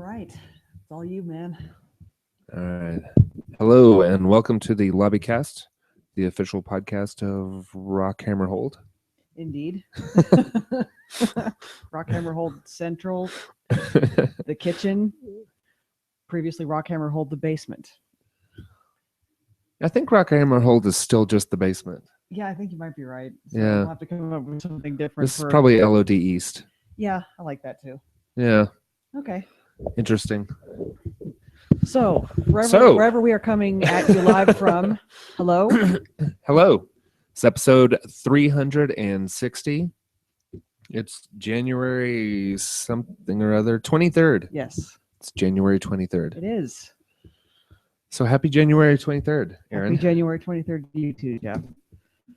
right. It's all you, man. All right. Hello, and welcome to the Lobbycast, the official podcast of Rockhammer Hold. Indeed. Rockhammer Hold Central, the kitchen. Previously, Rockhammer Hold the basement. I think Rockhammer Hold is still just the basement. Yeah, I think you might be right. So Yeah. we'll have to come up with something different. This is probably LOD East. Yeah, I like that too. Yeah. Okay. Interesting. So, wherever we are coming at you live from, hello? Hello. It's episode 360. It's January something or other, 23rd. Yes, It's January 23rd. it is. So happy January 23rd, Erin. Happy January 23rd to you too, Geoff.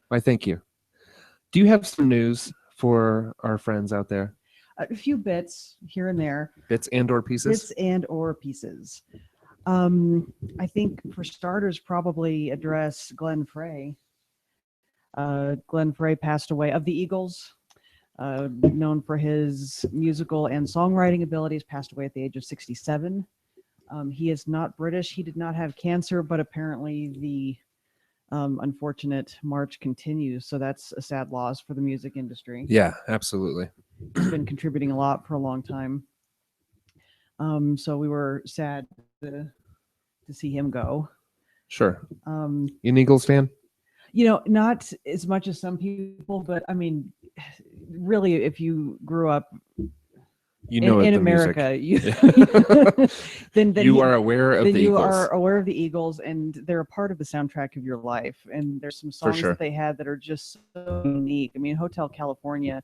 Why, thank you. Do you have some news for our friends out there? A few bits here and there. Bits and or pieces? Bits and or pieces. I think for starters, probably address Glenn Frey. Glenn Frey passed away of the Eagles, known for his musical and songwriting abilities, passed away at the age of 67. He is not British. He did not have cancer, but apparently the unfortunate march continues. So that's a sad loss for the music industry. Yeah, absolutely. He's been contributing a lot for a long time. So we were sad to see him go. Sure. You an Eagles fan? You know, not as much as some people, but I mean, really, if you grew up You know in the America, then you are aware of the you Eagles. are aware of the Eagles, and they're a part of the soundtrack of your life. And there's some songs sure. that they had that are just so unique. I mean, Hotel California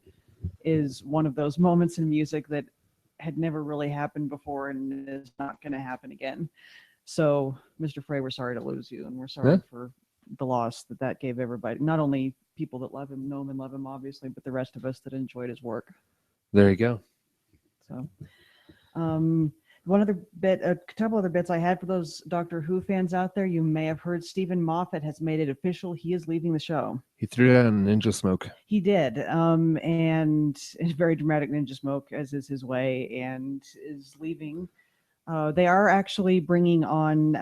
is one of those moments in music that had never really happened before and is not going to happen again. So, Mr. Frey, we're sorry to lose you, and we're sorry for the loss that gave everybody, not only people that love him, know him and love him, obviously, but the rest of us that enjoyed his work. There you go. So, one other bit, a couple other bits I had for those Doctor Who fans out there. You may have heard Stephen Moffat has made it official. He is leaving the show. He threw down Ninja Smoke. He did, and it's very dramatic Ninja Smoke, as is his way, and is leaving. They are actually bringing on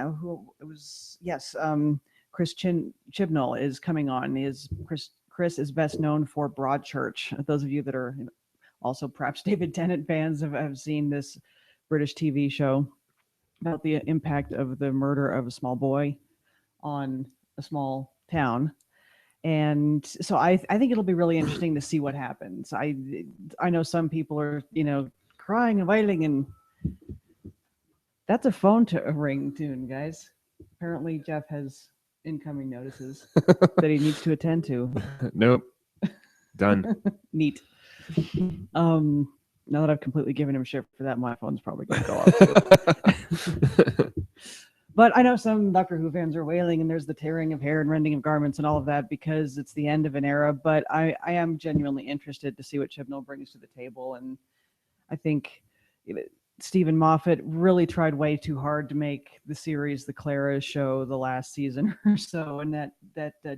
Chris Chibnall is coming on. Chris is best known for Broadchurch. Those of you that are also perhaps David Tennant fans have seen this British TV show about the impact of the murder of a small boy on a small town. And so I think it'll be really interesting to see what happens. I know some people are, crying and wailing, and that's a phone ringtone, guys. Apparently Geoff has incoming notices that he needs to attend to. Nope. Done. Neat. Now that I've completely given him shit for that, my phone's probably going to go off too. But I know some Doctor Who fans are wailing, and there's the tearing of hair and rending of garments and all of that because it's the end of an era. But I am genuinely interested to see what Chibnall brings to the table. And I think Stephen Moffat really tried way too hard to make the series the Clara show the last season or so, and that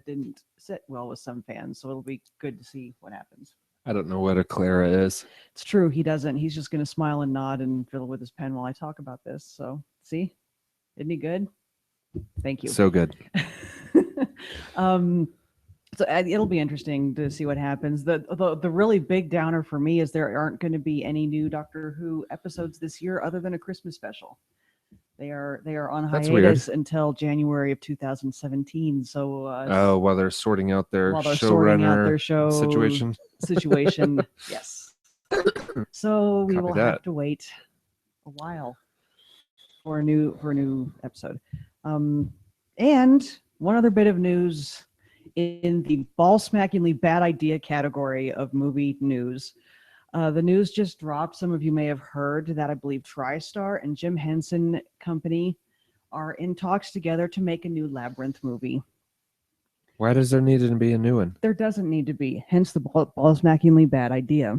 didn't sit well with some fans. So it'll be good to see what happens. I don't know what a Clara is. It's true. He doesn't. He's just going to smile and nod and fiddle with his pen while I talk about this. So, see? Isn't he good? Thank you. So good. So it'll be interesting to see what happens. The really big downer for me is there aren't going to be any new Doctor Who episodes this year other than a Christmas special. They are on hiatus until January of 2017. So while they're sorting out their show situation. Yes. So we will have to wait a while for a new episode. And one other bit of news in the ball-smackingly bad idea category of movie news. The news just dropped. Some of you may have heard that I believe TriStar and Jim Henson Company are in talks together to make a new Labyrinth movie. Why does there need to be a new one? There doesn't need to be. Hence the ball-smackingly bad idea.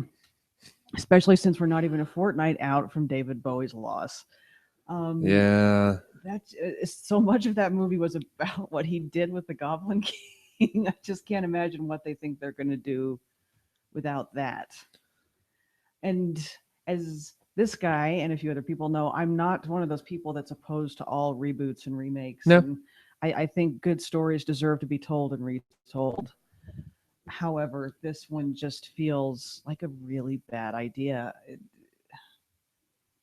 Especially since we're not even a fortnight out from David Bowie's loss. Yeah. So much of that movie was about what he did with the Goblin King. I just can't imagine what they think they're going to do without that. And as this guy and a few other people know I'm not one of those people that's opposed to all reboots and remakes. No. And I think good stories deserve to be told and retold. However, this one just feels like a really bad idea.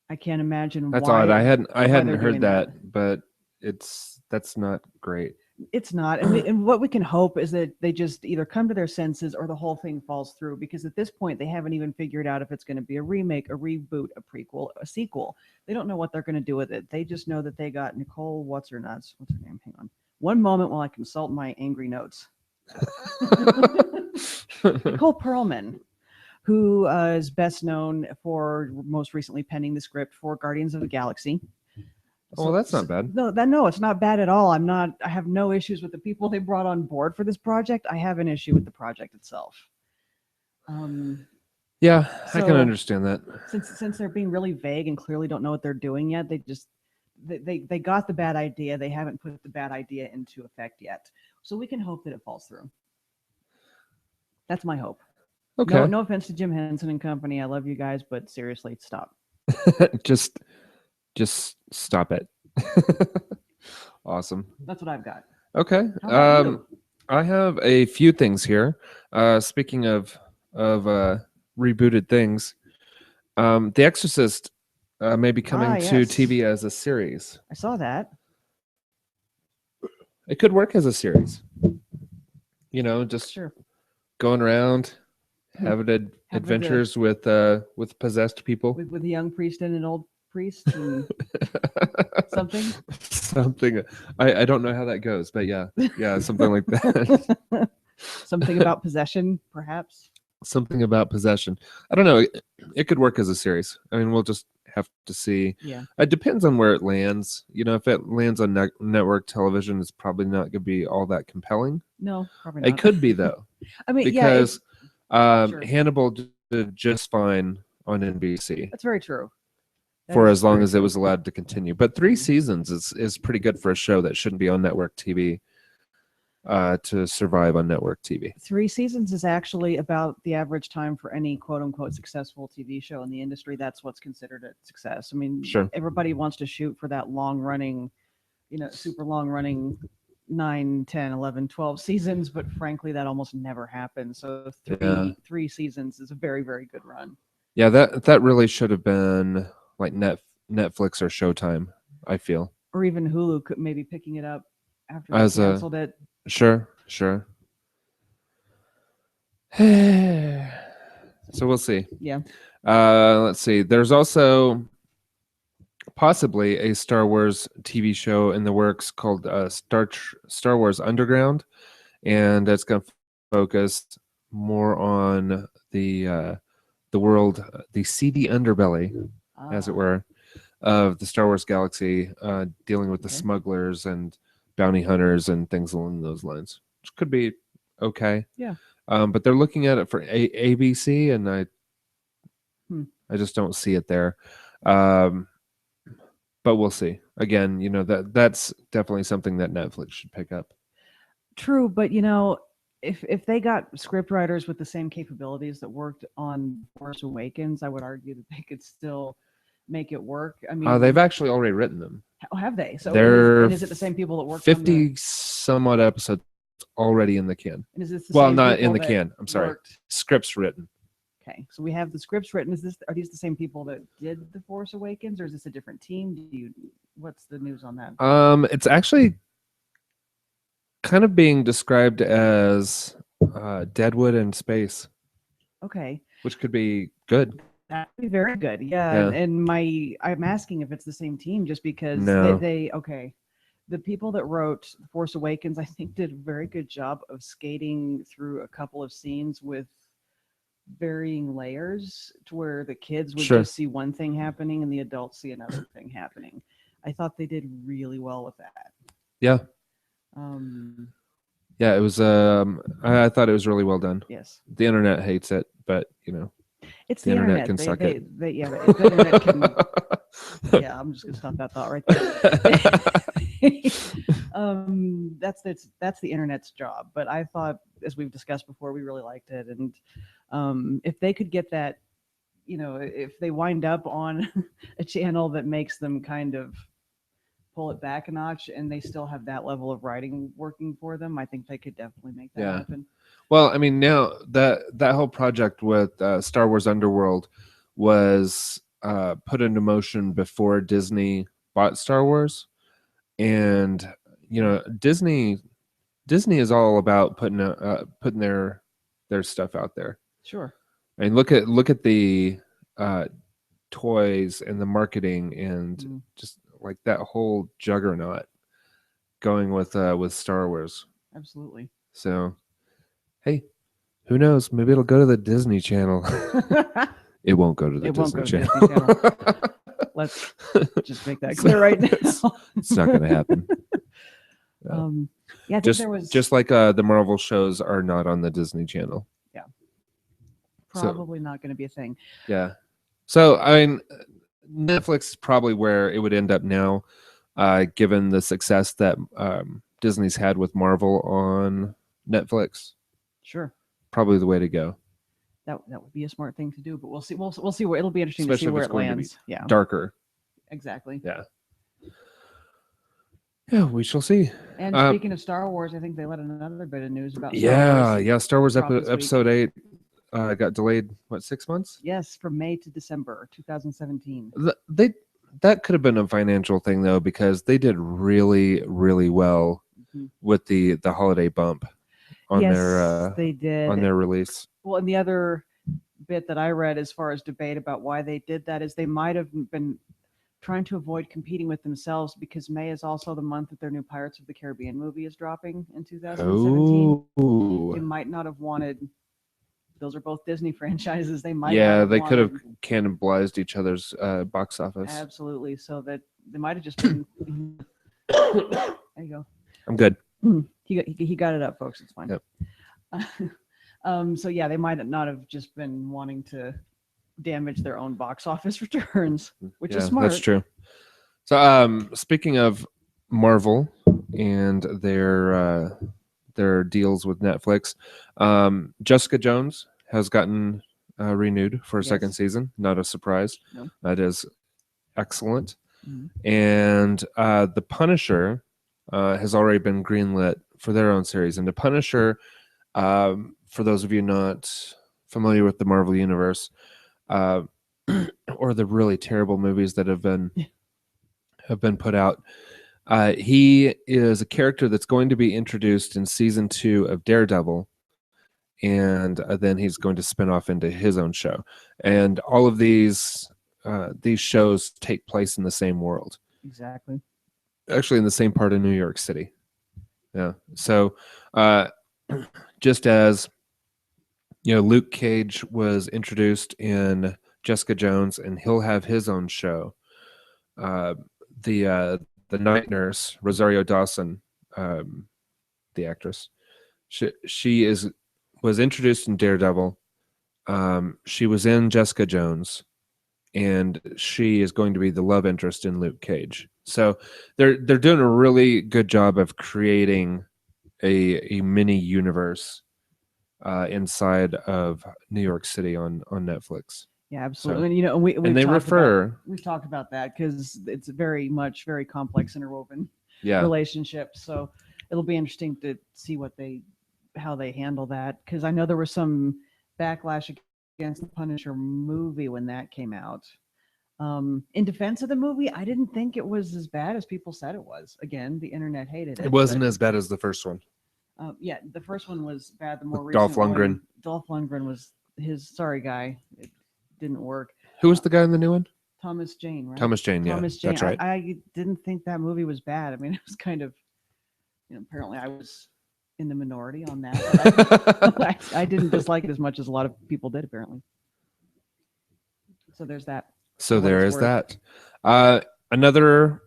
I can't imagine That's odd. I why hadn't they're heard doing that. but that's not great. It's not. And what we can hope is that they just either come to their senses or the whole thing falls through, because at this point they haven't even figured out if it's going to be a remake, a reboot, a prequel, a sequel. They don't know what they're going to do with it. They just know that they got Nicole, what's her name? Hang on. One moment while I consult my angry notes. Nicole Perlman, who is best known for most recently penning the script for Guardians of the Galaxy. Oh, well, that's not bad. No, it's not bad at all. I have no issues with the people they brought on board for this project. I have an issue with the project itself. Yeah, I can understand that. Since they're being really vague and clearly don't know what they're doing yet, they got the bad idea. They haven't put the bad idea into effect yet. So we can hope that it falls through. That's my hope. Okay. No offense to Jim Henson and company. I love you guys, but seriously, stop. just stop it. Awesome. That's what I've got. Okay. How about you? I have a few things here. Speaking of rebooted things, The Exorcist may be coming to yes. TV as a series. I saw that. It could work as a series. Just Sure. Going around, having adventures with possessed people. With a young priest and an old priest and something. I don't know how that goes, but yeah, something like that. Something about possession, perhaps. Something about possession. I don't know. It could work as a series. I mean, we'll just have to see. Yeah. It depends on where it lands. If it lands on network television, it's probably not going to be all that compelling. No, probably not. It could be though. I mean, because sure. Hannibal did just fine on NBC. That's very true. For as long as it was allowed to continue. But 3 seasons is pretty good for a show that shouldn't be on network TV to survive on network TV. 3 seasons is actually about the average time for any quote-unquote successful TV show in the industry. That's what's considered a success. I mean, sure. Everybody wants to shoot for that long-running, super long-running 9, 10, 11, 12 seasons, but frankly, that almost never happens. So 3 seasons is a very, very good run. Yeah, that really should have been like Netflix or Showtime, I feel. Or even Hulu could maybe picking it up after they canceled it. Sure. So we'll see. Yeah. Let's see. There's also possibly a Star Wars TV show in the works called Star Wars Underground, and it's going to focus more on the world, the seedy underbelly, as it were, of the Star Wars galaxy, dealing with the smugglers and bounty hunters and things along those lines, which could be okay. Yeah. But they're looking at it for ABC, and I just don't see it there. But we'll see. Again, that's definitely something that Netflix should pick up. True, but if they got script writers with the same capabilities that worked on Force Awakens, I would argue that they could still make it work. I mean, they've actually already written them. Oh, have they? So is it the same people that worked 50 some odd episodes already in the can? And is this the well, same not in the that can. I'm sorry. Scripts written. Okay, so we have the scripts written. Are these the same people that did The Force Awakens, or is this a different team? What's the news on that? It's actually kind of being described as Deadwood in space. Okay. Which could be good. That'd be very good. Yeah. And I'm asking if it's the same team just because the people that wrote The Force Awakens, I think, did a very good job of skating through a couple of scenes with varying layers to where the kids would just see one thing happening and the adults see another thing happening. I thought they did really well with that. Yeah. Yeah, it was I thought it was really well done. Yes. The internet hates it, but it's the internet can suck it. The internet can yeah, I'm just gonna stop that thought right there. That's the internet's job. But I thought, as we've discussed before, we really liked it, and if they could get that if they wind up on a channel that makes them kind of pull it back a notch and they still have that level of writing working for them, I think they could definitely make that happen. Well, I mean, now that whole project with Star Wars Underworld was put into motion before Disney bought Star Wars, and Disney is all about putting their stuff out there. Sure. I mean, look at the toys and the marketing and just like that whole juggernaut going with Star Wars. Absolutely. So, hey, who knows? Maybe it'll go to the Disney Channel. It won't go to the Disney Channel. Let's just make that clear right now. It's not going to happen. Yeah, I think there was just like the Marvel shows are not on the Disney Channel. Yeah, probably not going to be a thing. Yeah. So I mean, Netflix is probably where it would end up now, given the success that Disney's had with Marvel on Netflix. Sure. Probably the way to go. That would be a smart thing to do, but we'll see. We'll see where it'll be interesting Especially to see where if it's it lands. Yeah. Darker. Exactly. Yeah. Yeah, we shall see. And speaking of Star Wars, I think they let another bit of news about Star Wars. Star Wars episode 8 got delayed. What, 6 months? Yes, from May to December 2017. That could have been a financial thing though, because they did really, really well with the holiday bump on they did on their release. Well, and the other bit that I read as far as debate about why they did that is they might have been trying to avoid competing with themselves, because May is also the month that their new Pirates of the Caribbean movie is dropping in 2017. They might not have wanted. Those are both Disney franchises. They might. Yeah, they could have cannibalized each other's box office. Absolutely. So that they might have just been. There you go. I'm good. He got it up, folks. It's fine. Yep. So yeah, they might not have just been wanting to damage their own box office returns, which is smart. That's true. So speaking of Marvel and their deals with Netflix, Jessica Jones has gotten renewed for a second season. Not a surprise. No. That is excellent. And The Punisher has already been greenlit for their own series. And The Punisher, for those of you not familiar with the Marvel Universe, or the really terrible movies that have been put out, he is a character that's going to be introduced in season 2 of Daredevil, and then he's going to spin off into his own show. And all of these shows take place in the same world. Exactly. Actually, in the same part of New York City. Yeah. So, just as Luke Cage was introduced in Jessica Jones, and he'll have his own show. The night nurse, Rosario Dawson, the actress, she was introduced in Daredevil. She was in Jessica Jones, and she is going to be the love interest in Luke Cage. So they're doing a really good job of creating a mini universe inside of New York City on Netflix. Yeah, absolutely. So, and we've talked about that because it's very complex interwoven relationship. So it'll be interesting to see how they handle that, because I know there was some backlash against the Punisher movie when that came out. In defense of the movie, I didn't think it was as bad as people said it was. Again, the internet hated it. It wasn't as bad as the first one. Yeah, the first one was bad. The more recent Dolph Lundgren. Dolph Lundgren was his guy. It didn't work. Who was the guy in the new one? Thomas Jane, right? Thomas Jane, yeah. Thomas Jane. That's right. I didn't think that movie was bad. I mean, it was kind of, apparently I was in the minority on that. But I didn't dislike it as much as a lot of people did, apparently. So there's that. So there is that. Another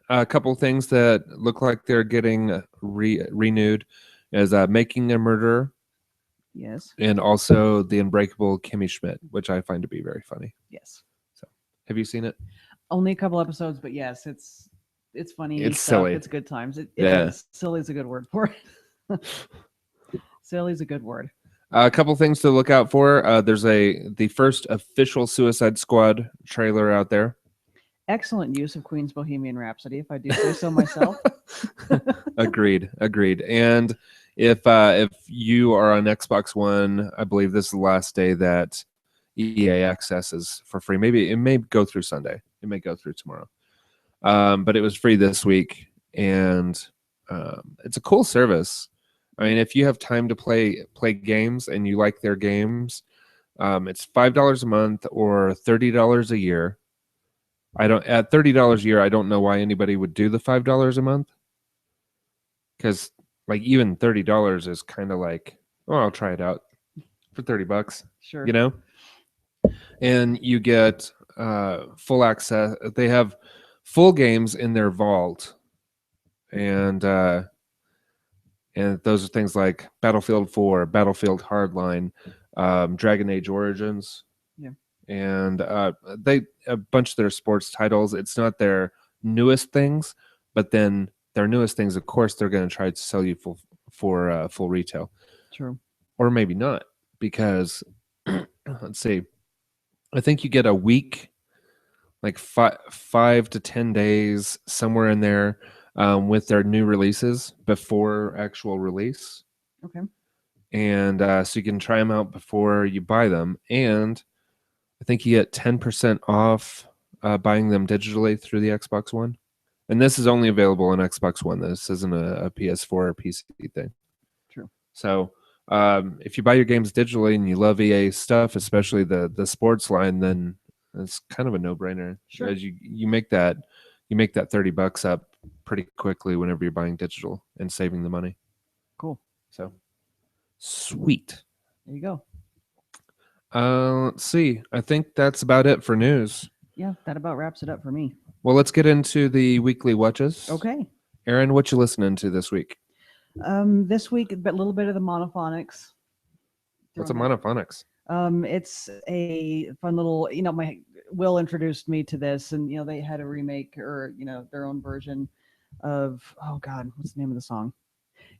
couple things that look like they're getting renewed is Making a Murderer. Yes. And also The Unbreakable Kimmy Schmidt, which I find to be very funny. Yes. So, have you seen it? Only a couple episodes, but yes, it's funny. It's silly. It's good times. Silly is a good word for it. Silly is a good word. A couple things to look out for. There's the first official Suicide Squad trailer out there. Excellent use of Queen's Bohemian Rhapsody, if I do say so myself. Agreed. And if you are on Xbox One, I believe this is the last day that EA access is for free. Maybe it may go through Sunday. It may go through tomorrow. But it was free this week, and it's a cool service. I mean, if you have time to play games and you like their games, it's $5 a month or $30 a year. At $30 a year, I don't know why anybody would do the $5 a month, because like even $30 is kind of like, oh, I'll try it out for $30. Sure. You know, and you get full access. They have full games in their vault, and those are things like Battlefield 4, Battlefield Hardline, Dragon Age Origins. Yeah. And a bunch of their sports titles. It's not their newest things, but then their newest things, of course, they're going to try to sell you for full retail. True. Or maybe not, because let's see, I think you get a week, like 5 to 10 days, somewhere in there, with their new releases before actual release. Okay. And so you can try them out before you buy them. And I think you get 10% off buying them digitally through the Xbox One. And this is only available on Xbox One. This isn't a PS4 or PC thing. True. So if you buy your games digitally and you love EA stuff, especially the sports line, then it's kind of a no-brainer. Sure. As you make that $30 up pretty quickly whenever you're buying digital and saving the money. Cool. So sweet. There you go. Let's see. I think that's about it for news. Yeah, that about wraps it up for me. Well, let's get into the weekly watches. Okay. Erin, what you listening to this week? This week, a little bit of the monophonics. What's a monophonics? It's a fun little, my Will introduced me to this, and they had a remake or their own version of, oh God, what's the name of the song?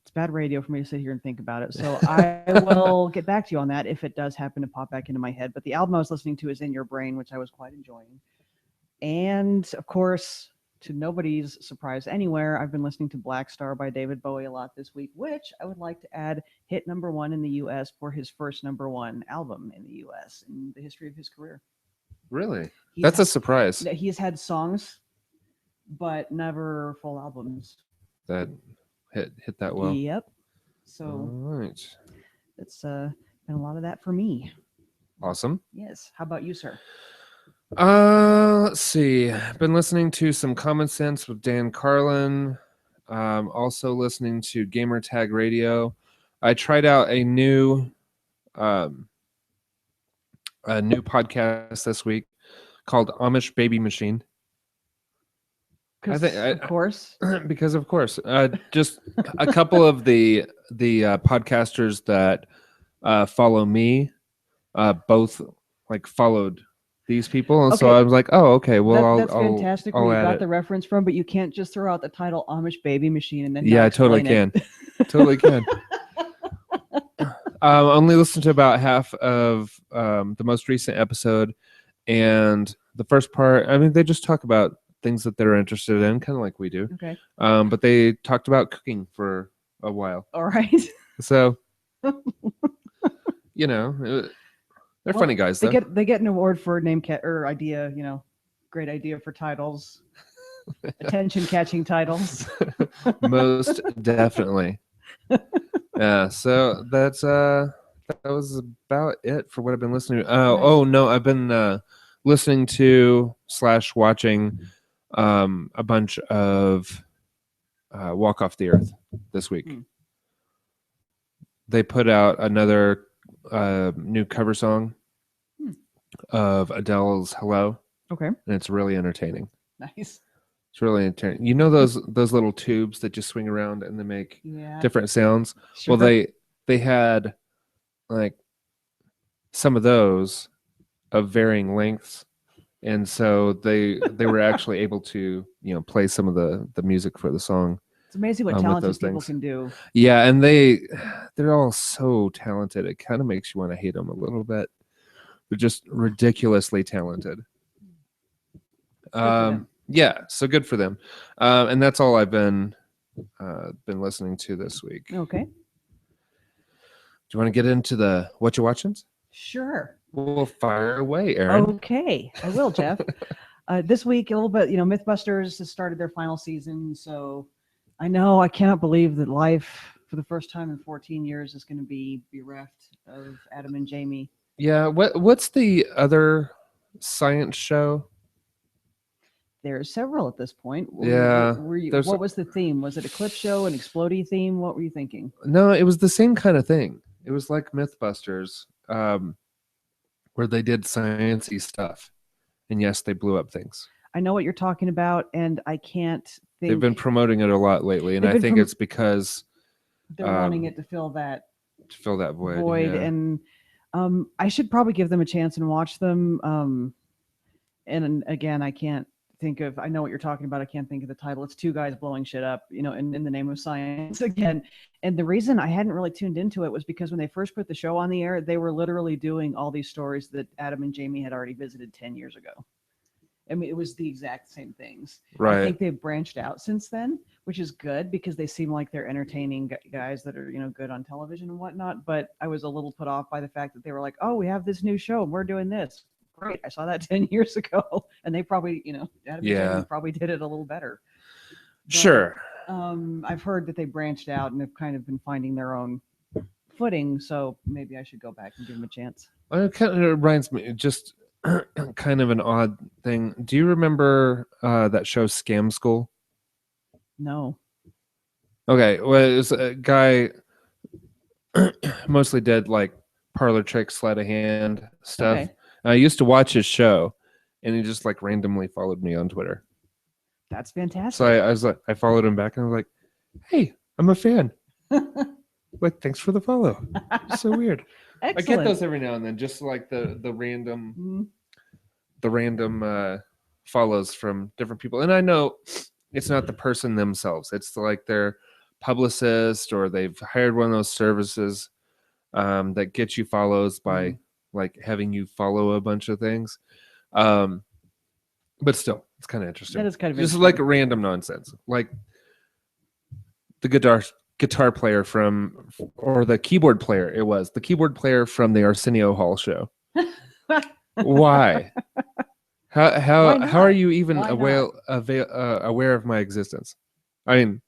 It's bad radio for me to sit here and think about it. So I will get back to you on that if it does happen to pop back into my head. But the album I was listening to is In Your Brain, which I was quite enjoying. And of course, to nobody's surprise anywhere, I've been listening to Black Star by David Bowie a lot this week, which I would like to add hit #1 in the U.S. for his first #1 album in the U.S. in the history of his career. Really? That's a surprise. He's had songs, but never full albums. That hit that well. Yep. So all right. It's been a lot of that for me. Awesome. Yes. How about you, sir? Let's see. I've been listening to some Common Sense with Dan Carlin. Also listening to Gamer Tag Radio. I tried out a new podcast this week called Amish Baby Machine. Of course. Because of course. Just a couple of the podcasters that follow me both like followed these people, and so I was like, oh, okay, well, that's fantastic I'll where you got it. the reference from, but you can't just throw out the title Amish Baby Machine and then I totally can. Totally can. Only listened to about half of the most recent episode, and the first part, I mean, they just talk about things that they're interested in, kind of like we do. Okay. But they talked about cooking for a while. All right. So, they're funny guys. They get an award for name or idea. Great idea for titles. Attention catching titles. Most definitely. Yeah. So that was about it for what I've been listening to. Nice. Oh no, I've been listening to / watching a bunch of Walk Off the Earth this week. They put out another new cover song of Adele's Hello. Okay. And it's really entertaining. Nice. It's really entertaining. You know those little tubes that just swing around and they make different sounds? Sure. Well, they had like some of those of varying lengths. And so they were actually able to, play some of the music for the song. It's amazing what with talented those people things. can do. Yeah, and they're all so talented. It kind of makes you want to hate them a little bit. They're just ridiculously talented. Good for them. Yeah, so good for them. And that's all I've been listening to this week. Okay. Do you want to get into the what you watching? Sure. We'll fire away, Erin. Okay, I will, Geoff. This week, a little bit, Mythbusters has started their final season, so I know I cannot believe that life, for the first time in 14 years, is going to be bereft of Adam and Jamie. Yeah, what's the other science show? There are several at this point. Yeah, What was the theme? Was it a clip show, an explodey theme? What were you thinking? No, it was the same kind of thing. It was like Mythbusters, where they did sciencey stuff, and yes, they blew up things. I know what you're talking about, and I can't think. They've been promoting it a lot lately, and I think it's because they're wanting it to fill that void. Yeah. And I should probably give them a chance and watch them. And again, I can't think of. I know what you're talking about. I can't think of the title. It's two guys blowing shit up, in the name of science again. And the reason I hadn't really tuned into it was because when they first put the show on the air, they were literally doing all these stories that Adam and Jamie had already visited 10 years ago. I mean, it was the exact same things. Right. I think they've branched out since then, which is good because they seem like they're entertaining guys that are, good on television and whatnot. But I was a little put off by the fact that they were like, oh, we have this new show and we're doing this. Great. I saw that 10 years ago. And they probably, Adam and Jamie probably did it a little better. But, sure. I've heard that they branched out and have kind of been finding their own footing. So maybe I should go back and give them a chance. It kind of reminds me, just kind of an odd thing. Do you remember that show Scam School? No. Okay. Well, it was a guy mostly did like parlor tricks, sleight of hand stuff. Okay. I used to watch his show, and he just like randomly followed me on Twitter. That's fantastic. So I was like, I followed him back, and I was like, "Hey, I'm a fan. Like, thanks for the follow." So weird. Excellent. I get those every now and then, just like the random follows from different people, and I know it's not the person themselves. It's like their publicist, or they've hired one of those services that get you follows by like having you follow a bunch of things. But still, it's kind of interesting. That is kind of just like random nonsense, like the guitar player or the keyboard player. It was the keyboard player from the Arsenio Hall show. Why? How are you even aware of my existence? I mean,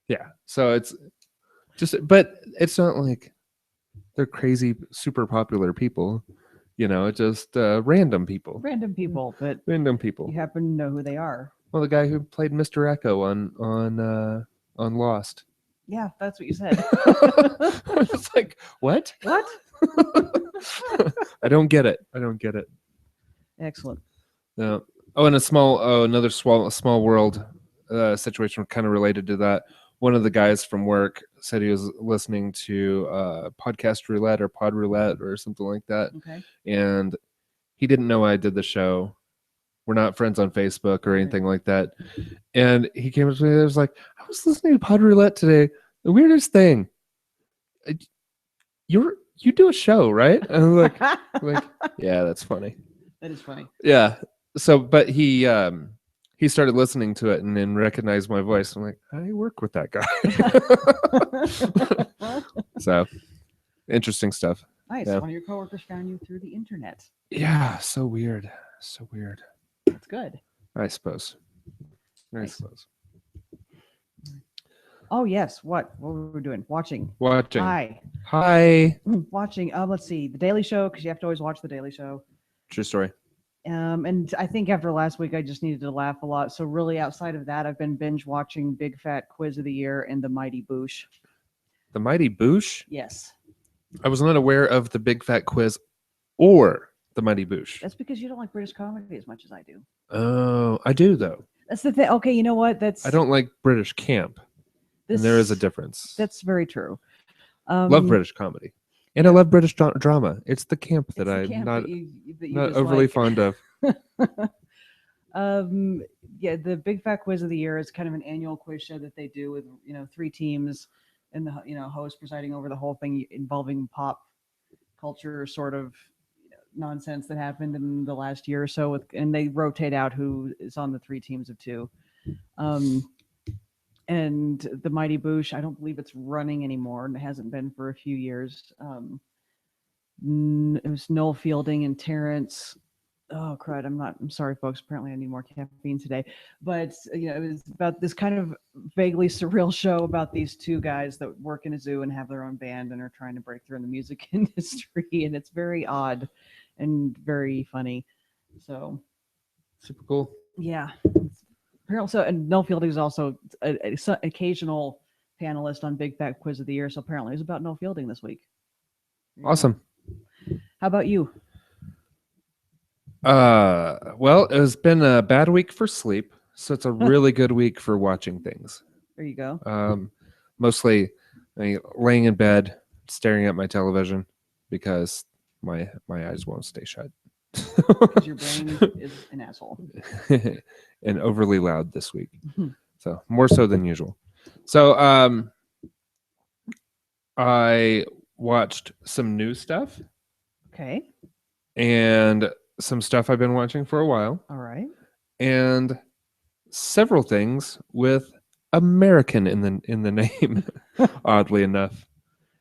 yeah. So it's just, but it's not like they're crazy, super popular people. It's just random people. Random people, but random people. You happen to know who they are. Well, the guy who played Mr. Echo on Lost. Yeah, that's what you said. It's like, what? What? I don't get it. Excellent. No. Oh, and another small world situation kind of related to that. One of the guys from work said he was listening to Podcast Roulette or Pod Roulette or something like that. Okay. And he didn't know I did the show. We're not friends on Facebook or anything like that. And he came up to me and was like, I was listening to Pod Roulette today. The weirdest thing. You do a show, right? And I'm like, yeah, that's funny. That is funny. Yeah. So, but he started listening to it and then recognized my voice. I'm like, I work with that guy. So, interesting stuff. Nice. Yeah. One of your coworkers found you through the internet. Yeah. So weird. That's good. I suppose. Oh yes. What were we doing? Watching. Hi. Watching. Let's see. The Daily Show, because you have to always watch The Daily Show. True story. And I think after last week, I just needed to laugh a lot. So really, outside of that, I've been binge watching Big Fat Quiz of the Year and The Mighty Boosh. The Mighty Boosh? Yes. I was not aware of the Big Fat Quiz or The Mighty Boosh. That's because you don't like British comedy as much as I do. Oh, I do though. That's the thing. Okay, you know what? I don't like British camp. And there is a difference. That's very true. Love British comedy. And I love British drama. It's the camp that I'm not overly fond of. Yeah, the Big Fat Quiz of the Year is kind of an annual quiz show that they do with 3 teams and the host presiding over the whole thing involving pop culture sort of nonsense that happened in the last year or so. And they rotate out who is on the 3 teams of 2. And the Mighty Boosh, I don't believe it's running anymore, and it hasn't been for a few years. It was Noel Fielding and Terrence. Oh crud! I'm sorry, folks. Apparently, I need more caffeine today. But it was about this kind of vaguely surreal show about these 2 guys that work in a zoo and have their own band and are trying to break through in the music industry, and it's very odd and very funny. So super cool. Yeah. So, and Noel Fielding is also an occasional panelist on Big Fat Quiz of the Year. So apparently, it's about Noel Fielding this week. Awesome. How about you? Well, it's been a bad week for sleep, so it's a really good week for watching things. There you go. Mostly laying in bed, staring at my television because my eyes won't stay shut. Because your brain is an asshole. And overly loud this week. So more so than usual. So I watched some new stuff. Okay. And some stuff I've been watching for a while. All right. And several things with American in the name, oddly enough.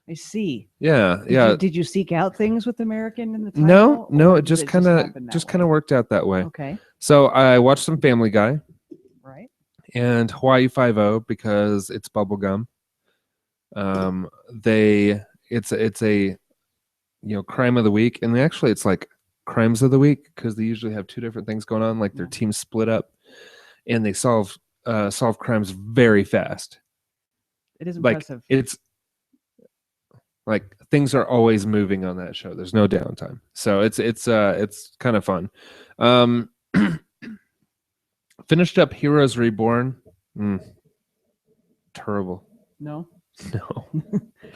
I see. Yeah, Did you seek out things with American in the title? No, it just kind of worked out that way. Okay. So I watched some Family Guy. Right. And Hawaii Five-0 because it's bubblegum. It's a crime of the week, and actually it's like crimes of the week because they usually have 2 different things going on, like their teams split up and they solve crimes very fast. It is impressive. It's like things are always moving on that show. There's no downtime, so it's kind of fun. Finished up Heroes Reborn. Terrible. No.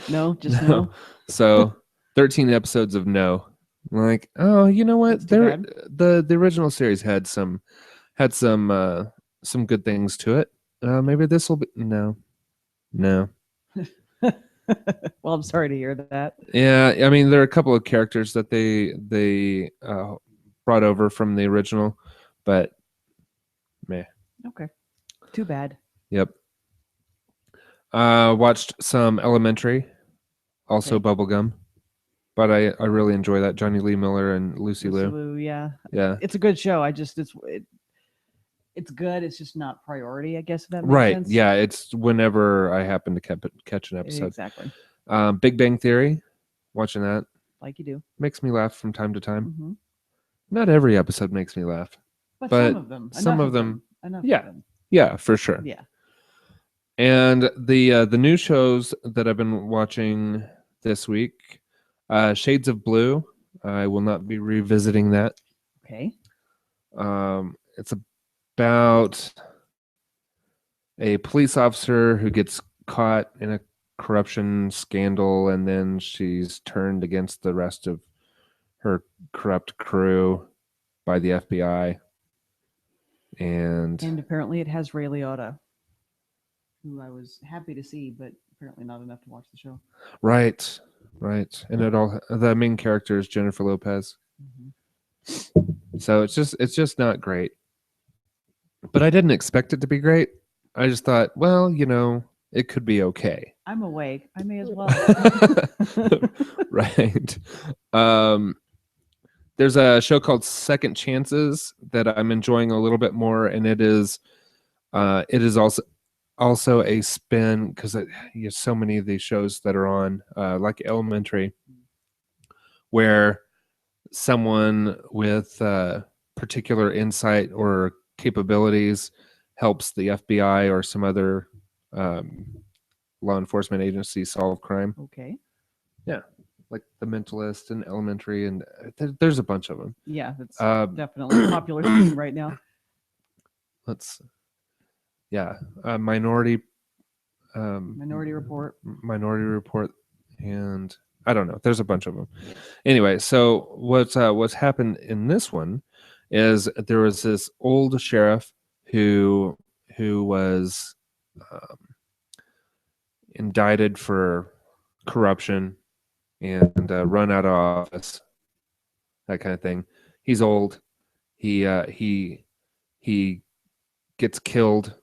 No, just no. So 13 episodes of no. Like, oh, you know what? The original series had some good things to it. Maybe this will be no. Well, I'm sorry to hear that. Yeah, I mean, there are a couple of characters that they brought over from the original, but meh. Okay. Too bad. Yep. Watched some Elementary, also bubblegum. But I really enjoy that. Johnny Lee Miller and Lucy Liu. Yeah. Yeah. It's a good show. It's good. It's just not priority, I guess, if that makes sense. Yeah. It's whenever I happen to catch an episode. Exactly. Big Bang Theory, watching that. Like you do. Makes me laugh from time to time. Mm-hmm. Not every episode makes me laugh. But some of them. Some of them. Enough yeah. Of them. Yeah, for sure. Yeah. And the new shows that I've been watching this week, Shades of Blue. I will not be revisiting that. Okay. It's about a police officer who gets caught in a corruption scandal, and then she's turned against the rest of her corrupt crew by the FBI. And apparently it has Ray Liotta, who I was happy to see, but apparently not enough to watch the show. Right. And the main character is Jennifer Lopez. Mm-hmm. So it's just not great. But I didn't expect it to be great. I just thought, well, it could be okay. I'm awake. I may as well. Right. There's a show called Second Chances that I'm enjoying a little bit more, and it is also a spin because so many of these shows that are on, like Elementary, where someone with particular insight or capabilities helps the FBI or some other law enforcement agency solve crime. Okay. Yeah. Like The Mentalist and Elementary, and there's a bunch of them. Yeah, it's definitely a popular thing right now. Minority Report. Minority Report, and I don't know. There's a bunch of them. Anyway, so what's happened in this one is there was this old sheriff who was um, indicted for corruption and run out of office, that kind of thing. He's old. He gets killed,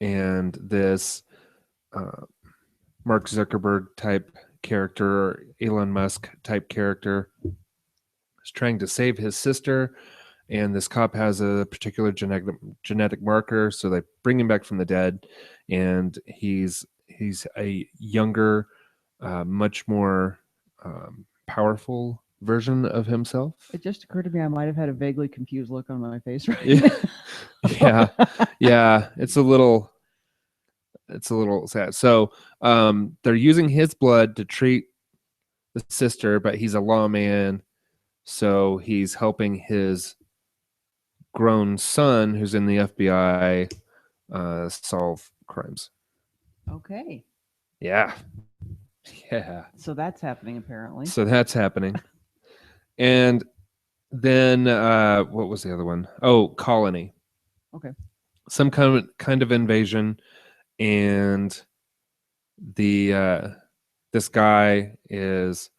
and this uh, Mark Zuckerberg type character, or Elon Musk type character, is trying to save his sister, and this cop has a particular genetic marker, so they bring him back from the dead, and he's a younger, much more powerful version of himself. It just occurred to me I might have had a vaguely confused look on my face right Yeah. now. Yeah, it's a little sad. So they're using his blood to treat the sister, but he's a lawman, so he's helping his grown son, who's in the FBI, solve crimes. Okay. Yeah. So that's happening apparently. So that's happening. And then what was the other one? Oh, Colony. Okay. Some kind of invasion, and the this guy is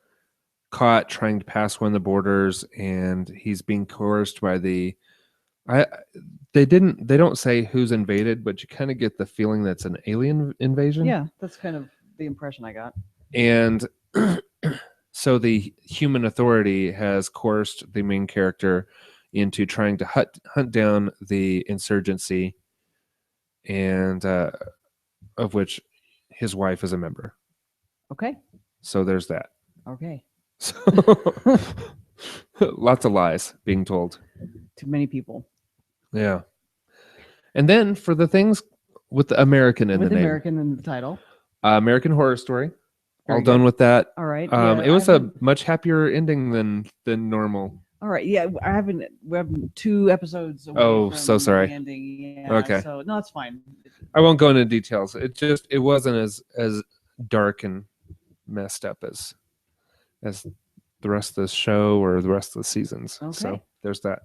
caught trying to pass one of the borders, and he's being coerced by they don't say who's invaded, but you kind of get the feeling that's an alien invasion. Yeah, that's kind of the impression I got. And so the human authority has coerced the main character into trying to hunt down the insurgency, and of which his wife is a member. Okay. So there's that. Okay. So lots of lies being told to many people. Yeah. And then for the things with the American in with the name, American in the title, American Horror Story. Very All done good. with that. All right. It was a much happier ending than normal. All right. Yeah, we have 2 episodes away Oh, from so sorry. the ending. Yeah, Okay. So no, it's fine. I won't go into details. It wasn't as dark and messed up as the rest of the show or the rest of the seasons. Okay. So there's that.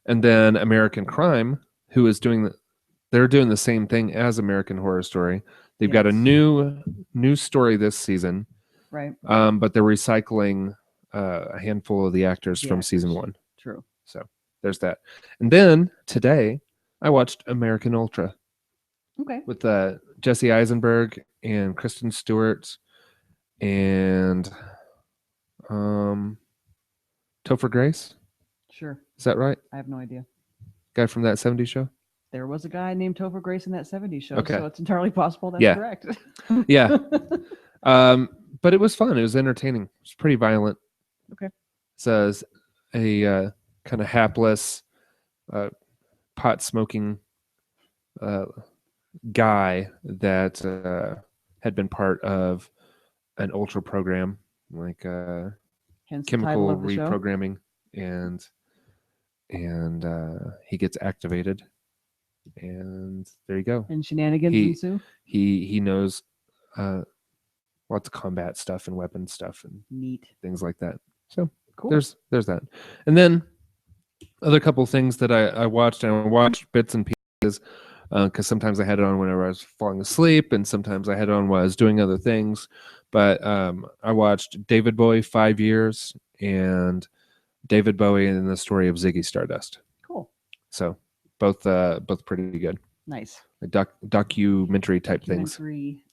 And then American Crime, who is they're doing the same thing as American Horror Story. They've got a new story this season, Right. but they're recycling a handful of the actors from season 1. True. So there's that. And then today I watched American Ultra. Okay. With Jesse Eisenberg and Kristen Stewart and Topher Grace. Sure. Is that right? I have no idea. Guy from that 70s show? There was a guy named Topher Grace in that 70s show, Okay. so it's entirely possible that's Yeah. correct. Yeah. But it was fun. It was entertaining. It's pretty violent. Okay. It's a kind of hapless, pot smoking guy that had been part of an ultra program, like Hence the chemical title of the show. reprogramming, and he gets activated, and there you go. And shenanigans He- ensue. He knows lots of combat stuff and weapon stuff and Neat. things like that. So Cool. there's that. And then other couple things that I watched, and I watched bits and pieces because sometimes I had it on whenever I was falling asleep, and sometimes I had it on while I was doing other things. But I watched David Bowie 5 Years and David Bowie and the Story of Ziggy Stardust. Cool. So both pretty good. Nice. Like documentary type things. Documentary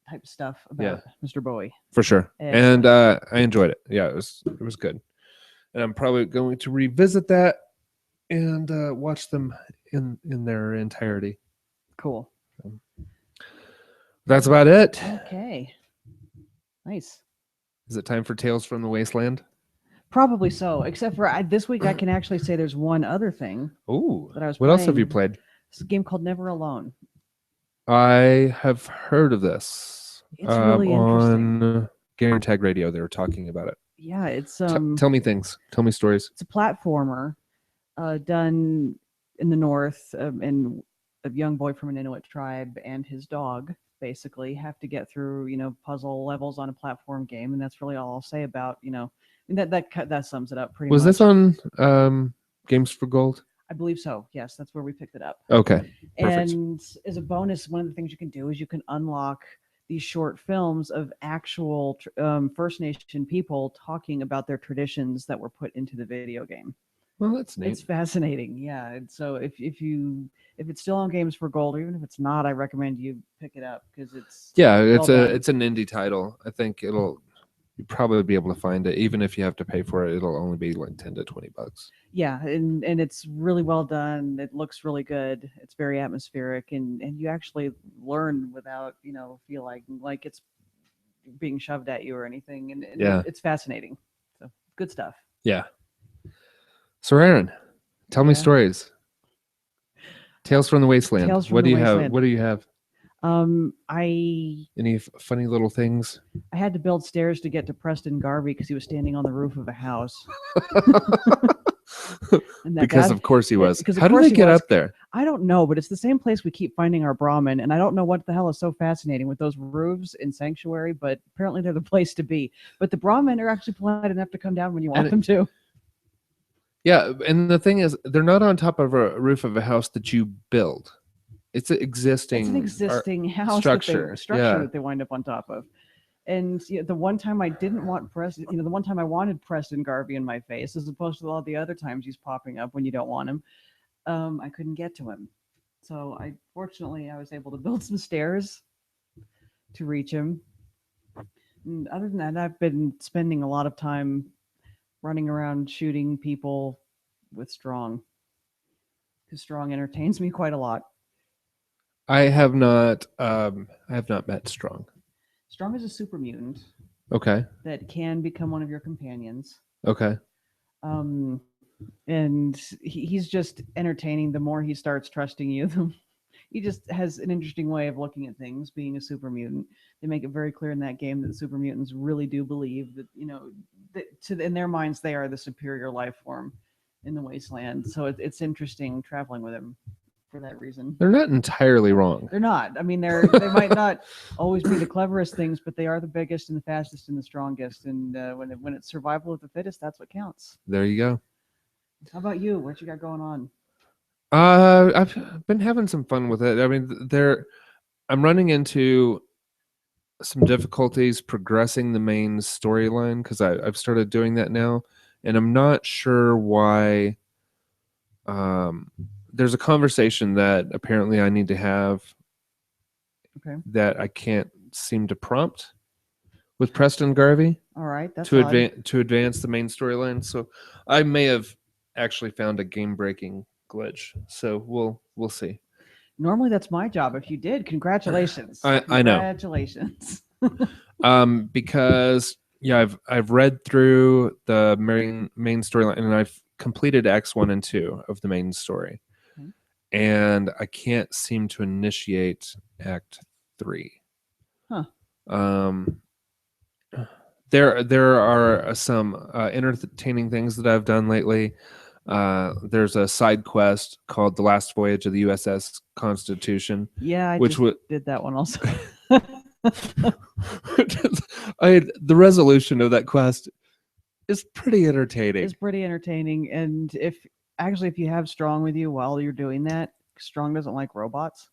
type stuff about Mr. Bowie. For sure. Excellent. And I enjoyed it. Yeah, it was good. And I'm probably going to revisit that and watch them in their entirety. Cool. That's about it. Okay. Nice. Is it time for Tales from the Wasteland? Probably so, except for this week I can actually say there's one other thing Ooh. that I was What else have playing. you played? It's a game called Never Alone. I have heard of this. It's really interesting. On Game Tag Radio, they were talking about it. Yeah, it's Tell me things. Tell me stories. it's a platformer done in the north, and a young boy from an Inuit tribe and his dog basically have to get through puzzle levels on a platform game, and that's really all I'll say about that sums it up pretty much. Was this on Games for Gold? I believe so. Yes, that's where we picked it up. Okay, perfect. And as a bonus, one of the things you can do is you can unlock these short films of actual First Nation people talking about their traditions that were put into the video game. Well, that's neat. It's fascinating, yeah. And so if it's still on Games for Gold, or even if it's not, I recommend you pick it up because it's it's an indie title. I think you'll probably be able to find it, even if you have to pay for it. It'll only be like $10 to $20. Yeah, and it's really well done. It looks really good. It's very atmospheric, and you actually learn without feel like it's being shoved at you or anything, and Yeah. it's fascinating. So good stuff. Yeah. So Aaron, tell me stories. Tales from the Wasteland. What do you have? What do you have? Any funny little things? I had to build stairs to get to Preston Garvey because he was standing on the roof of a house. Because of course he was. How did they get up there? I don't know, but it's the same place we keep finding our Brahmin, and I don't know what the hell is so fascinating with those roofs in Sanctuary, but apparently they're the place to be. But the Brahmin are actually polite enough to come down when you want them to. Yeah, and the thing is, they're not on top of a roof of a house that you build. It's an existing house structure that they wind up on top of. And the one time I didn't want the one time I wanted Preston Garvey in my face, as opposed to all the other times he's popping up when you don't want him, I couldn't get to him. So fortunately I was able to build some stairs to reach him. And other than that, I've been spending a lot of time running around shooting people with Strong, because Strong entertains me quite a lot. I have not met Strong. Strong is a super mutant. Okay. That can become one of your companions. Okay. And he's just entertaining. The more he starts trusting you, he just has an interesting way of looking at things, being a super mutant. They make it very clear in that game that the super mutants really do believe that, in their minds, they are the superior life form in the wasteland. So it's interesting traveling with him for that reason. They're not entirely wrong. They're not. I mean, they might not always be the cleverest things, but they are the biggest and the fastest and the strongest. And when it's survival of the fittest, that's what counts. There you go. How about you? What you got going on? I've been having some fun with it. I mean, I'm running into some difficulties progressing the main storyline because I've started doing that now, and I'm not sure why. There's a conversation that apparently I need to have that I can't seem to prompt with Preston Garvey. All right, that's to advance the main storyline. So I may have actually found a game-breaking glitch. So we'll see. Normally that's my job. If you did, congratulations. I know. Congratulations. Because I've read through the main storyline, and I've completed Acts 1 and 2 of the main story. Okay. And I can't seem to initiate Act 3. Huh. There are some entertaining things that I've done lately. There's a side quest called The Last Voyage of the USS Constitution. Yeah, I did that one also. The resolution of that quest is pretty entertaining. It's pretty entertaining. And if you have Strong with you while you're doing that, Strong doesn't like robots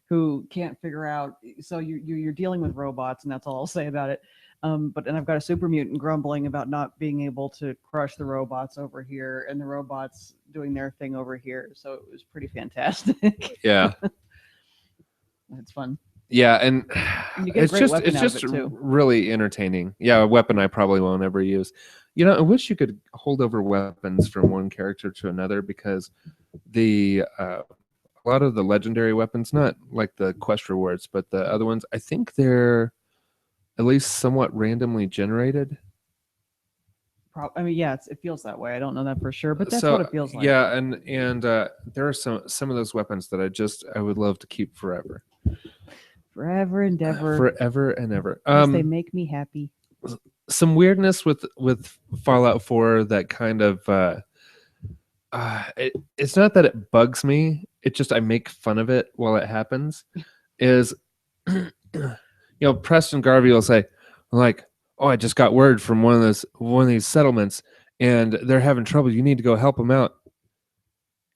who can't figure out. So you're dealing with robots, and that's all I'll say about it. But I've got a super mutant grumbling about not being able to crush the robots over here, and the robots doing their thing over here. So it was pretty fantastic. Yeah, it's fun. Yeah, and it's just really entertaining. Yeah, a weapon I probably won't ever use. I wish you could hold over weapons from one character to another, because a lot of the legendary weapons, not like the quest rewards, but the other ones, I think they're at least somewhat randomly generated. I mean, yeah, it feels that way. I don't know that for sure, but that's what it feels like. Yeah, and there are some of those weapons that I would love to keep forever. Forever and ever. Forever and ever. They make me happy. Some weirdness with Fallout 4 that kind of it's not that it bugs me. It's just I make fun of it while it happens. Is Preston Garvey will say, like, "Oh, I just got word from one of these settlements, and they're having trouble. You need to go help them out."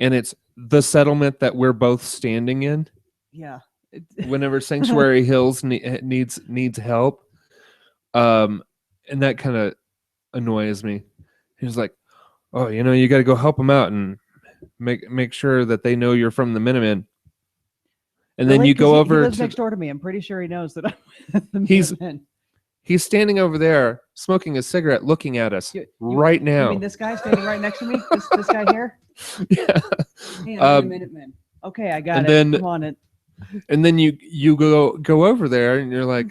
and it's the settlement that we're both standing in. Yeah. Whenever Sanctuary Hills needs help, and that kind of annoys me. He was like, "Oh, you got to go help them out and make sure that they know you're from the Minutemen." And really? then you go over he lives to next door to me. I'm pretty sure he knows that I'm with the He's- Minutemen. he's standing over there smoking a cigarette, looking at us right now. You mean this guy standing right next to me? This guy here? Yeah. Hey, I'm the Minutemen. Okay, I got and it. then- I'm on it. And then you go over there, and you're like,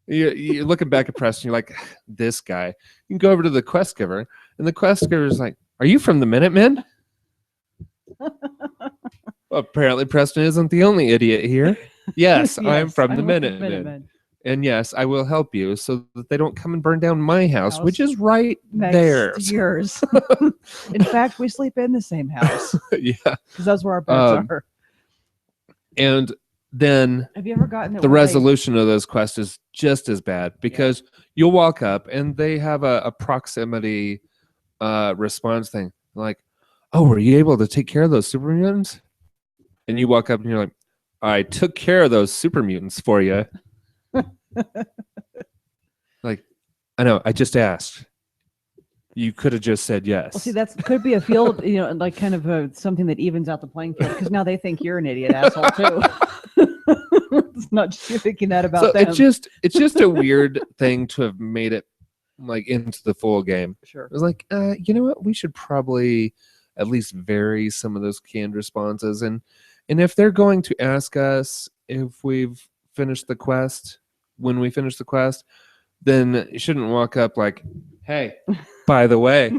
you're looking back at Preston. You're like, this guy. You can go over to the quest giver, and the quest giver is like, "Are you from the Minutemen?" Well, apparently, Preston isn't the only idiot here. Yes, I'm from the Minutemen. And yes, I will help you so that they don't come and burn down my house. Which is right there. Next to yours. In fact, we sleep in the same house Yeah. because that's where our beds are. And then Have you ever gotten it the where resolution of those quests is just as bad, because you'll walk up and they have a proximity response thing, like, "Oh, were you able to take care of those super mutants?" And you walk up and you're like, "I took care of those super mutants for you." Like, I know, I just asked. You could have just said yes. Well, see, that could be a field, like kind of something that evens out the playing field, because now they think you're an idiot asshole too. It's not just you thinking that about them. It's just a weird thing to have made it like into the full game. Sure. It was like, you know what? We should probably at least vary some of those canned responses, and if they're going to ask us if we've finished the quest, when we finish the quest, then you shouldn't walk up like, "Hey, by the way,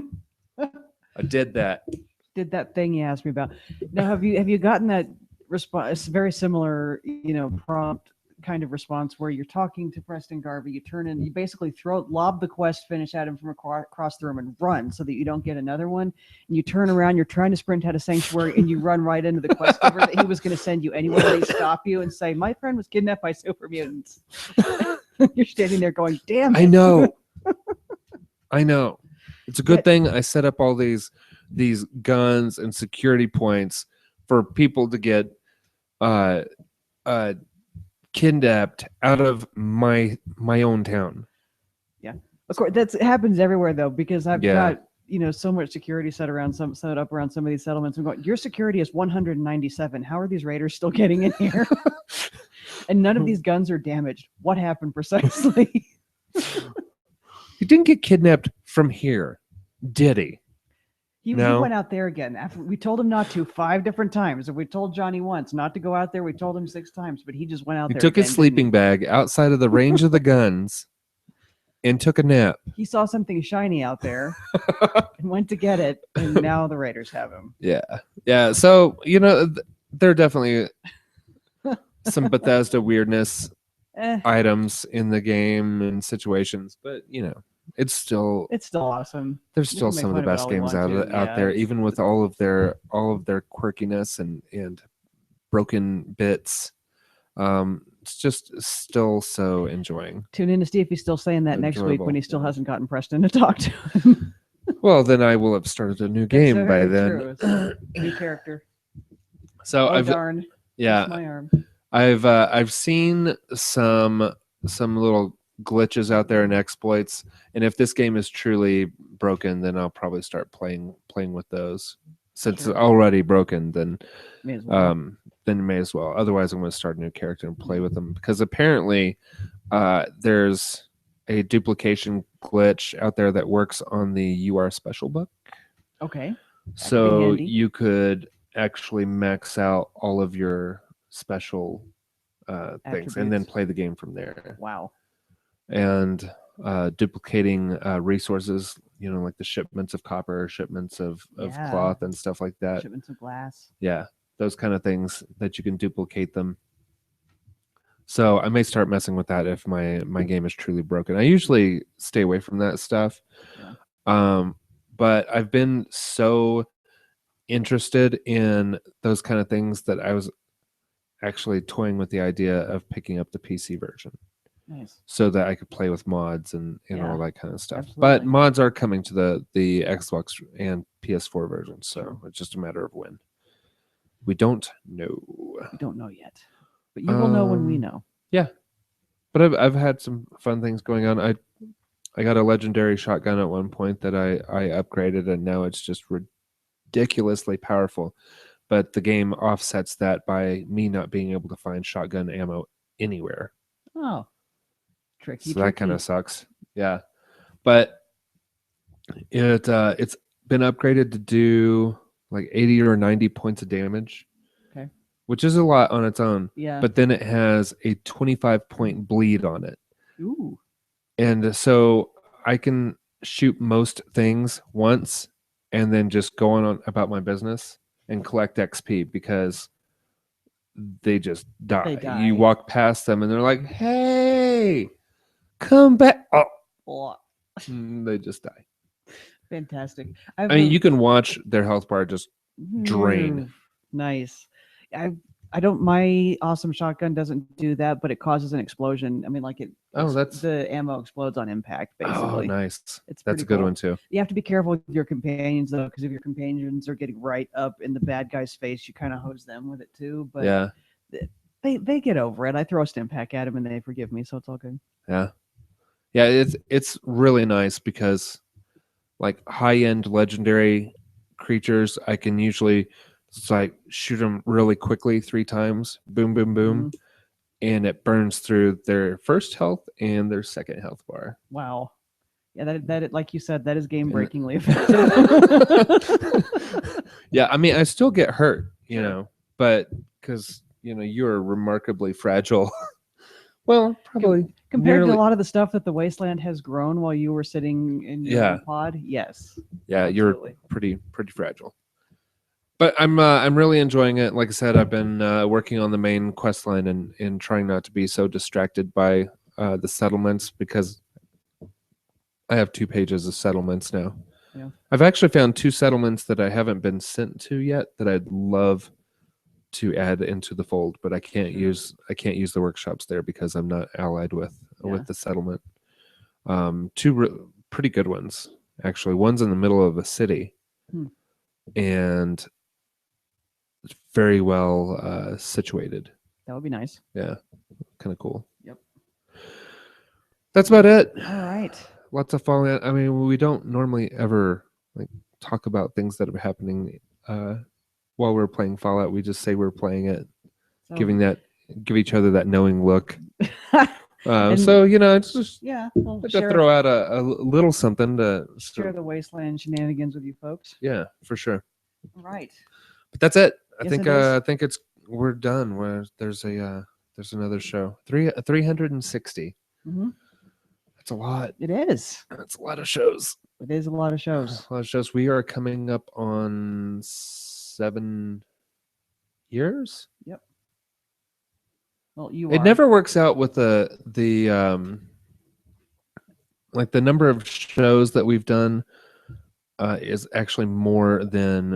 I did that." Did that thing you asked me about. Now, have you gotten that response? Very similar, prompt kind of response where you're talking to Preston Garvey, you turn in, you basically lob the quest finish at him from across the room and run so that you don't get another one. And you turn around, you're trying to sprint out of Sanctuary, and you run right into the quest giver that he was going to send you anyway. They stop you and say, "My friend was kidnapped by super mutants." You're standing there going, "Damn it." I know. I know. It's a good thing I set up all these guns and security points for people to get kidnapped out of my own town. Yeah, of course that happens everywhere though, because I've got so much security set up around some of these settlements. I'm going, your security is 197. How are these raiders still getting in here? And none of these guns are damaged. What happened precisely? He didn't get kidnapped from here, did he? He went out there again. After we told him not to 5 different times. If we told Johnny once not to go out there, we told him 6 times, but he just went out there. He took his sleeping bag outside of the range of the guns and took a nap. He saw something shiny out there and went to get it, and now the raiders have him. Yeah. So, there are definitely some Bethesda weirdness items in the game and situations, but it's still awesome. There's still some of the best games out there, even with all of their quirkiness and broken bits. It's just still so enjoying. Tune in to see if he's still saying that next week when he still hasn't gotten Preston to talk to him. Well, then I will have started a new game by then. New character. So darn. Yeah. My arm. I've seen some little glitches out there and exploits, and if this game is truly broken, then I'll probably start playing with those. Since it's already broken, then may as well. Otherwise, I'm going to start a new character and play with them, because apparently there's a duplication glitch out there that works on the UR special book. Okay. So you could actually max out all of your special things and then play the game from there. Wow. And duplicating resources, like the shipments of copper, shipments of cloth and stuff like that. Shipments of glass. Yeah, those kind of things that you can duplicate them. So I may start messing with that if my game is truly broken. I usually stay away from that stuff. Yeah. But I've been so interested in those kind of things that I was actually toying with the idea of picking up the PC version. Nice. so that I could play with mods and Yeah, all that kind of stuff. absolutely. But mods are coming to the Xbox and PS4 versions, so Sure. it's just a matter of when. We don't know. We don't know yet, but you will know when we know. Yeah, but I've had some fun things going on. I got a legendary shotgun at one point that I upgraded, and now it's just ridiculously powerful. But the game offsets that by me not being able to find shotgun ammo anywhere. Oh, tricky. So that kind of sucks. Yeah, but it's been upgraded to do like 80 or 90 points of damage. Okay. Which is a lot on its own. Yeah. But then it has a 25-point bleed on it. Ooh. And so I can shoot most things once and then just go on about my business and collect XP because they just die. They die. You walk past them and they're like, "Hey, come back." Oh. They just die. Fantastic. I mean, you can watch their health bar just drain. Nice. I don't. My awesome shotgun doesn't do that, but it causes an explosion. I mean, like it. That's the ammo explodes on impact. Basically. Oh, nice. That's a good one too. You have to be careful with your companions though, because if your companions are getting right up in the bad guy's face, you kind of hose them with it too. But yeah, they get over it. I throw a stim pack at them and they forgive me, so it's all good. Yeah. It's really nice because like high-end legendary creatures, I can usually shoot them really quickly 3 times, boom, boom, boom, and it burns through their first health and their second health bar. Wow. Yeah, that like you said, that is game-breakingly effective. Yeah, I mean, I still get hurt, you know, but because you're remarkably fragile. Well, probably compared to a lot of the stuff that the Wasteland has grown while you were sitting in your pod. Yes. Yeah, absolutely. You're pretty fragile. But I'm really enjoying it. Like I said, I've been working on the main quest line and trying not to be so distracted by the settlements because I have 2 pages of settlements now. Yeah. I've actually found 2 settlements that I haven't been sent to yet that I'd love to add into the fold, but I can't use the workshops there because I'm not allied with the settlement. 2 pretty good ones actually. One's in the middle of a city, and it's very well situated. That would be nice. Yeah, kind of cool. Yep. That's about it. All right. Lots of Fallout. I mean, we don't normally ever talk about things that are happening while we're playing Fallout. We just say we're playing it, give each other that knowing look. So it's just we'll throw out a little something to share the Wasteland shenanigans with you folks. Yeah, for sure. All right, but that's it. Yes, I think we're done. Where there's another show 360. That's a lot. It is. That's a lot of shows. It is a lot of shows. A lot of shows. We are coming up on 7 years. Yep. Well, it never works out with the the number of shows that we've done is actually more than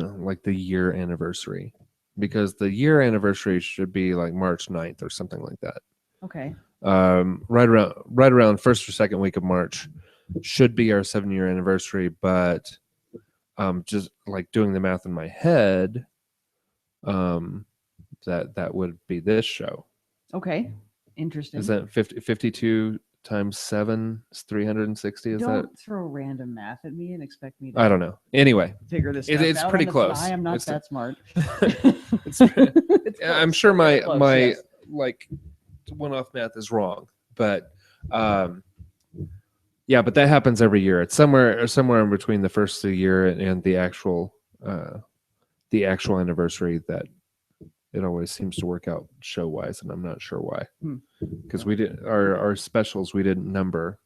the year anniversary, because the year anniversary should be March 9th or something like that. Okay. Right around first or second week of March should be our 7-year anniversary, but just doing the math in my head, that would be this show. Okay. Interesting. Is that 52 times 7 is 360? Don't throw random math at me and expect me to I don't know. Anyway, figure this stuff it's out. pretty close. I am not that smart. I'm sure my close, yes. One-off math is wrong, but but that happens every year. It's somewhere in between the first of the year and the actual anniversary that it always seems to work out show-wise, and I'm not sure why. Because we did our specials, we didn't number.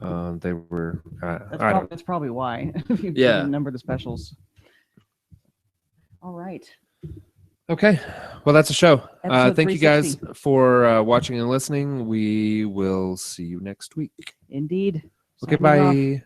They were that's probably why. You didn't number the specials. All right. Okay, well, that's a show. Thank you guys 360. for watching and listening. We will see you next week. Indeed. Okay, Signing off. bye.